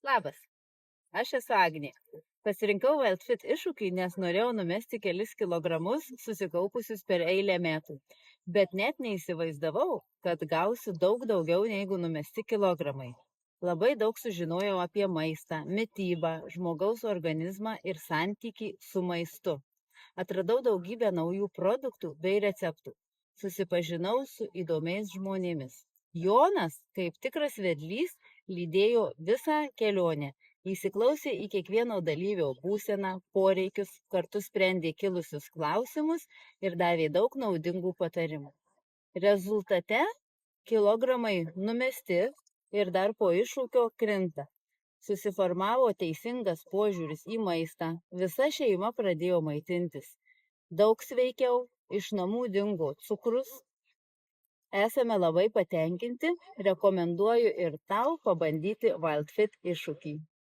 Labas, aš esu Agnė. Pasirinkau WildFit iššūkį, nes norėjau numesti kelis kilogramus susikaupusius per eilę metų. Bet net neįsivaizdavau, kad gausiu daug daugiau negu numesti kilogramai. Labai daug sužinojau apie maistą, mitybą, žmogaus organizmą ir santykį su maistu. Atradau daugybę naujų produktų bei receptų. Susipažinau su įdomiais žmonėmis. Jonas, kaip tikras vedlys, lydėjo visą kelionę. Įsiklausė į kiekvieno dalyvio būseną, poreikius, kartu sprendė kilusius klausimus ir davė daug naudingų patarimų. Rezultate kilogramai numesti ir dar po iššūkio krinta. Susiformavo teisingas požiūris į maistą, visa šeima pradėjo maitintis. Daug sveikiau, iš namų dingo cukrus. Esame labai patenkinti, rekomenduoju ir tau pabandyti WildFit iššūkį.